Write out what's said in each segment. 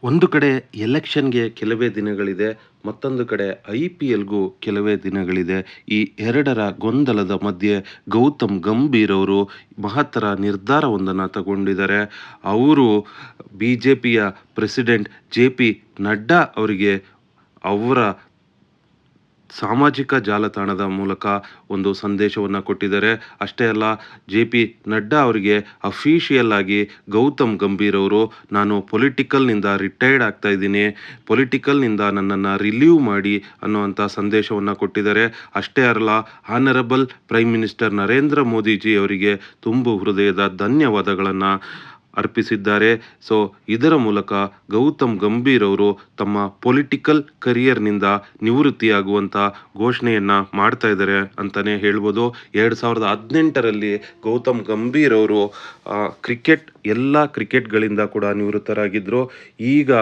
ಒಂದು ಕಡೆ ಎಲೆಕ್ಷನ್‌ಗೆ ಕೆಲವೇ ದಿನಗಳಿದೆ. ಮತ್ತೊಂದು ಕಡೆ IPLಗೂ ಕೆಲವೇ ದಿನಗಳಿದೆ. ಈ ಎರಡರ ಗೊಂದಲದ ಮಧ್ಯೆ ಗೌತಮ್ ಗಂಭೀರ್ ಅವರು ಮಹತ್ತರ ನಿರ್ಧಾರವೊಂದನ್ನು ತಗೊಂಡಿದ್ದಾರೆ. ಅವರು BJPಯ ಪ್ರೆಸಿಡೆಂಟ್ JP ನಡ್ಡಾ ಅವರಿಗೆ ಅವರ ಸಾಮಾಜಿಕ ಜಾಲತಾಣದ ಮೂಲಕ ಒಂದು ಸಂದೇಶವನ್ನು ಕೊಟ್ಟಿದ್ದಾರೆ. ಅಷ್ಟೇ ಅಲ್ಲ, JP ನಡ್ಡಾ ಅವರಿಗೆ ಅಫಿಷಿಯಲ್ ಆಗಿ ಗೌತಮ್ ಗಂಭೀರ್ ಅವರು ನಾನು ಪೊಲಿಟಿಕಲ್ನಿಂದ ರಿಟೈರ್ಡ್ ಆಗ್ತಾ ಇದ್ದೀನಿ, ಪೊಲಿಟಿಕಲ್ನಿಂದ ನನ್ನನ್ನು ರಿಲೀವ್ ಮಾಡಿ ಅನ್ನುವಂಥ ಸಂದೇಶವನ್ನು ಕೊಟ್ಟಿದ್ದಾರೆ. ಅಷ್ಟೇ ಅಲ್ಲ, honourable prime minister Narendra Modiji ಅವರಿಗೆ ತುಂಬು ಹೃದಯದ ಧನ್ಯವಾದಗಳನ್ನು ಅರ್ಪಿಸಿದ್ದಾರೆ. ಸೊ ಇದರ ಮೂಲಕ ಗೌತಮ್ ಗಂಭೀರ್ ಅವರು ತಮ್ಮ ಪೊಲಿಟಿಕಲ್ ಕರಿಯರ್ನಿಂದ ನಿವೃತ್ತಿಯಾಗುವಂಥ ಘೋಷಣೆಯನ್ನು ಮಾಡ್ತಾ ಇದ್ದಾರೆ ಅಂತಲೇ ಹೇಳ್ಬೋದು. 2018ರಲ್ಲಿ ಗೌತಮ್ ಗಂಭೀರ್ ಅವರು ಎಲ್ಲ ಕ್ರಿಕೆಟ್ಗಳಿಂದ ಕೂಡ ನಿವೃತ್ತರಾಗಿದ್ದರು. ಈಗ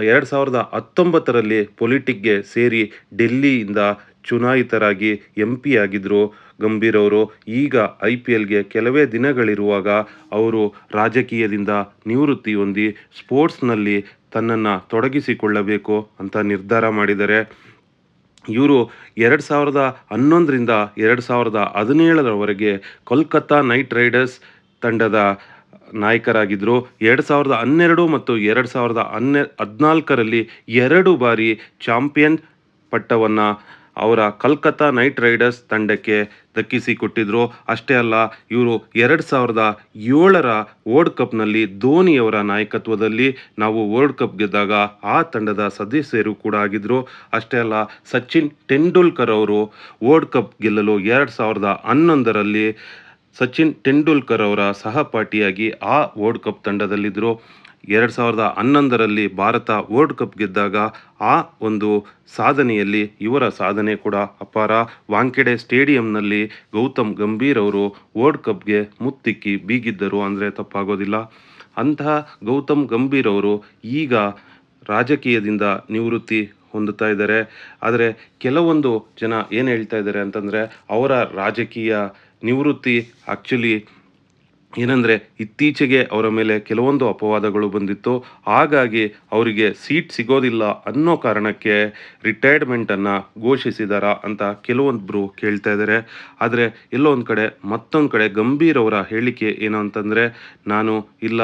2019ರಲ್ಲಿ ಪೊಲಿಟಿಕ್ಗೆ ಸೇರಿ ಡೆಲ್ಲಿಯಿಂದ ಚುನಾಯಿತರಾಗಿ MP ಆಗಿದ್ದರು ಗಂಭೀರ್ ಅವರು. ಈಗ IPLಗೆ ಕೆಲವೇ ದಿನಗಳಿರುವಾಗ ಅವರು ರಾಜಕೀಯದಿಂದ ನಿವೃತ್ತಿ ಹೊಂದಿ ಸ್ಪೋರ್ಟ್ಸ್ನಲ್ಲಿ ತನ್ನನ್ನು ತೊಡಗಿಸಿಕೊಳ್ಳಬೇಕು ಅಂತ ನಿರ್ಧಾರ ಮಾಡಿದ್ದಾರೆ. ಇವರು 2011ರಿಂದ 2017ರವರೆಗೆ ಕೋಲ್ಕತ್ತಾ ನೈಟ್ ರೈಡರ್ಸ್ ತಂಡದ ನಾಯಕರಾಗಿದ್ದರು. 2012 ಮತ್ತು 2014ರಲ್ಲಿ 2 ಬಾರಿ ಚಾಂಪಿಯನ್ ಪಟ್ಟವನ್ನು ಅವರ ಕೋಲ್ಕತ್ತಾ ನೈಟ್ ರೈಡರ್ಸ್ ತಂಡಕ್ಕೆ ದಕ್ಕಿಸಿಕೊಟ್ಟಿದ್ರು. ಅಷ್ಟೇ ಅಲ್ಲ, ಇವರು 2007ರ ವರ್ಲ್ಡ್ ಕಪ್ನಲ್ಲಿ ಧೋನಿಯವರ ನಾಯಕತ್ವದಲ್ಲಿ ನಾವು ವರ್ಲ್ಡ್ ಕಪ್ ಗೆದ್ದಾಗ ಆ ತಂಡದ ಸದಸ್ಯರು ಕೂಡ ಆಗಿದ್ದರು. ಅಷ್ಟೇ ಅಲ್ಲ, ಸಚಿನ್ ತೆಂಡೂಲ್ಕರ್ ಅವರು ವರ್ಲ್ಡ್ ಕಪ್ ಗೆಲ್ಲಲು 2011ರಲ್ಲಿ ಸಚಿನ್ ತೆಂಡೂಲ್ಕರ್ ಅವರ ಸಹಪಾಠಿಯಾಗಿ ಆ ವರ್ಲ್ಡ್ ಕಪ್ ತಂಡದಲ್ಲಿದ್ದರು. 2011ರಲ್ಲಿ ಭಾರತ ವರ್ಲ್ಡ್ ಕಪ್ ಗೆದ್ದಾಗ ಆ ಒಂದು ಸಾಧನೆಯಲ್ಲಿ ಇವರ ಸಾಧನೆ ಕೂಡ ಅಪಾರ. ವಾಂಖೆಡೆ ಸ್ಟೇಡಿಯಂನಲ್ಲಿ ಗೌತಮ್ ಗಂಭೀರ್ ಅವರು ವರ್ಲ್ಡ್ ಕಪ್ಗೆ ಮುತ್ತಿಕ್ಕಿ ಬೀಗಿದ್ದರು ಅಂದರೆ ತಪ್ಪಾಗೋದಿಲ್ಲ. ಅಂತಹ ಗೌತಮ್ ಗಂಭೀರ್ ಅವರು ಈಗ ರಾಜಕೀಯದಿಂದ ನಿವೃತ್ತಿ ಹೊಂದುತ್ತಾ ಇದ್ದಾರೆ. ಆದರೆ ಕೆಲವೊಂದು ಜನ ಏನು ಹೇಳ್ತಾ ಇದ್ದಾರೆ ಅಂತಂದರೆ, ಅವರ ರಾಜಕೀಯ ನಿವೃತ್ತಿ ಆ್ಯಕ್ಚುಲಿ ಏನಂದರೆ, ಇತ್ತೀಚೆಗೆ ಅವರ ಮೇಲೆ ಕೆಲವೊಂದು ಅಪವಾದಗಳು ಬಂದಿತ್ತು. ಹಾಗಾಗಿ ಅವರಿಗೆ ಸೀಟ್ ಸಿಗೋದಿಲ್ಲ ಅನ್ನೋ ಕಾರಣಕ್ಕೆ ರಿಟೈರ್ಮೆಂಟನ್ನು ಘೋಷಿಸಿದಾರಾ ಅಂತ ಕೆಲವೊಬ್ಬರು ಕೇಳ್ತಾ ಇದ್ದಾರೆ. ಆದರೆ ಎಲ್ಲೋ ಮತ್ತೊಂದು ಕಡೆ ಗಂಭೀರ್ ಅವರ ಹೇಳಿಕೆ ಏನು ಅಂತಂದರೆ, ನಾನು ಇಲ್ಲ,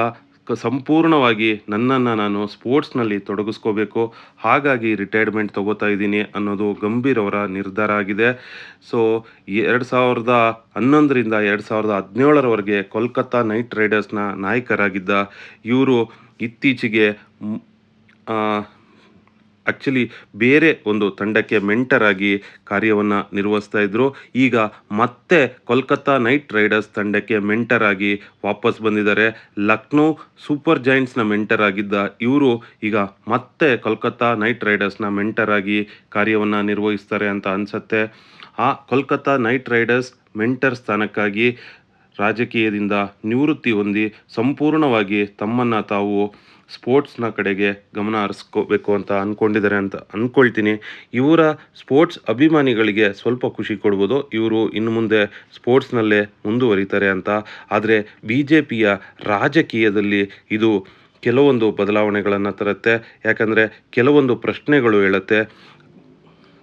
ಸಂಪೂರ್ಣವಾಗಿ ನನ್ನನ್ನು ನಾನು ಸ್ಪೋರ್ಟ್ಸ್ನಲ್ಲಿ ತೊಡಗಿಸ್ಕೋಬೇಕು, ಹಾಗಾಗಿ ರಿಟೈರ್ಮೆಂಟ್ ತಗೋತಾ ಇದ್ದೀನಿ ಅನ್ನೋದು ಗಂಭೀರ್ ಅವರ ನಿರ್ಧಾರ ಆಗಿದೆ. ಸೊ 2011ರಿಂದ 2017ರವರೆಗೆ ಕೋಲ್ಕತ್ತಾ ನೈಟ್ ರೈಡರ್ಸ್ನ ನಾಯಕರಾಗಿದ್ದ ಇವರು ಇತ್ತೀಚೆಗೆ ಆ್ಯಕ್ಚುಲಿ ಬೇರೆ ಒಂದು ತಂಡಕ್ಕೆ ಮೆಂಟರ್ ಆಗಿ ಕಾರ್ಯವನ್ನು ನಿರ್ವಹಿಸ್ತಾ ಇದ್ದರು. ಈಗ ಮತ್ತೆ ಕೋಲ್ಕತ್ತಾ ನೈಟ್ ರೈಡರ್ಸ್ ತಂಡಕ್ಕೆ ಮೆಂಟರ್ ಆಗಿ ವಾಪಸ್ ಬಂದಿದ್ದಾರೆ. ಲಕ್ನೋ ಸೂಪರ್ ಜೈಂಟ್ಸ್ನ ಮೆಂಟರ್ ಆಗಿದ್ದ ಇವರು ಈಗ ಮತ್ತೆ ಕೋಲ್ಕತ್ತಾ ನೈಟ್ ರೈಡರ್ಸ್ನ ಮೆಂಟರ್ ಆಗಿ ಕಾರ್ಯವನ್ನು ನಿರ್ವಹಿಸ್ತಾರೆ ಅಂತ ಅನಿಸುತ್ತೆ. ಆ ಕೋಲ್ಕತ್ತಾ ನೈಟ್ ರೈಡರ್ಸ್ ಮೆಂಟರ್ ಸ್ಥಾನಕ್ಕಾಗಿ ರಾಜಕೀಯದಿಂದ ನಿವೃತ್ತಿ ಹೊಂದಿ ಸಂಪೂರ್ಣವಾಗಿ ತಮ್ಮನ್ನು ತಾವು ಸ್ಪೋರ್ಟ್ಸ್ನ ಕಡೆಗೆ ಗಮನ ಹರಿಸ್ಕೋಬೇಕು ಅಂತ ಅಂದ್ಕೊಂಡಿದ್ದಾರೆ ಅಂತ ಅಂದ್ಕೊಳ್ತೀನಿ. ಇವರ ಸ್ಪೋರ್ಟ್ಸ್ ಅಭಿಮಾನಿಗಳಿಗೆ ಸ್ವಲ್ಪ ಖುಷಿ ಕೊಡ್ಬೋದು, ಇವರು ಇನ್ನು ಮುಂದೆ ಸ್ಪೋರ್ಟ್ಸ್ನಲ್ಲೇ ಮುಂದುವರಿತಾರೆ ಅಂತ. ಆದರೆ BJPಯ ರಾಜಕೀಯದಲ್ಲಿ ಇದು ಕೆಲವೊಂದು ಬದಲಾವಣೆಗಳನ್ನು ತರುತ್ತೆ. ಯಾಕಂದರೆ ಕೆಲವೊಂದು ಪ್ರಶ್ನೆಗಳು ಹೇಳುತ್ತೆ.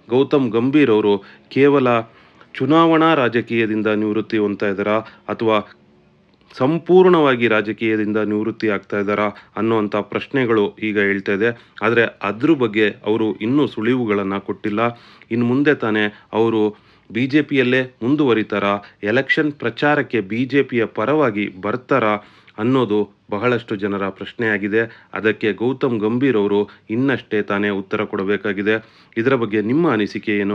ಗೌತಮ್ ಗಂಭೀರ್ ಅವರು ಕೇವಲ ಚುನಾವಣಾ ರಾಜಕೀಯದಿಂದ ನಿವೃತ್ತಿ ಹೊಂದ್ತಾ ಇದ್ದಾರಾ ಅಥವಾ ಸಂಪೂರ್ಣವಾಗಿ ರಾಜಕೀಯದಿಂದ ನಿವೃತ್ತಿ ಆಗ್ತಾ ಇದ್ದಾರಾ ಅನ್ನುವಂಥ ಪ್ರಶ್ನೆಗಳು ಈಗ ಹೇಳ್ತಾ ಇದೆ. ಆದರೆ ಅದ್ರ ಬಗ್ಗೆ ಅವರು ಇನ್ನೂ ಸುಳಿವುಗಳನ್ನು ಕೊಟ್ಟಿಲ್ಲ. ಇನ್ನು ಮುಂದೆ ತಾನೇ ಅವರು BJPಯಲ್ಲೇ ಮುಂದುವರಿತಾರಾ, ಎಲೆಕ್ಷನ್ ಪ್ರಚಾರಕ್ಕೆ BJPಯ ಪರವಾಗಿ ಬರ್ತಾರಾ ಅನ್ನೋದು ಬಹಳಷ್ಟು ಜನರ ಪ್ರಶ್ನೆಯಾಗಿದೆ. ಅದಕ್ಕೆ ಗೌತಮ್ ಗಂಭೀರ್ ಅವರು ಇನ್ನಷ್ಟೇ ತಾನೇ ಉತ್ತರ ಕೊಡಬೇಕಾಗಿದೆ. ಇದರ ಬಗ್ಗೆ ನಿಮ್ಮ ಅನಿಸಿಕೆ ಏನು?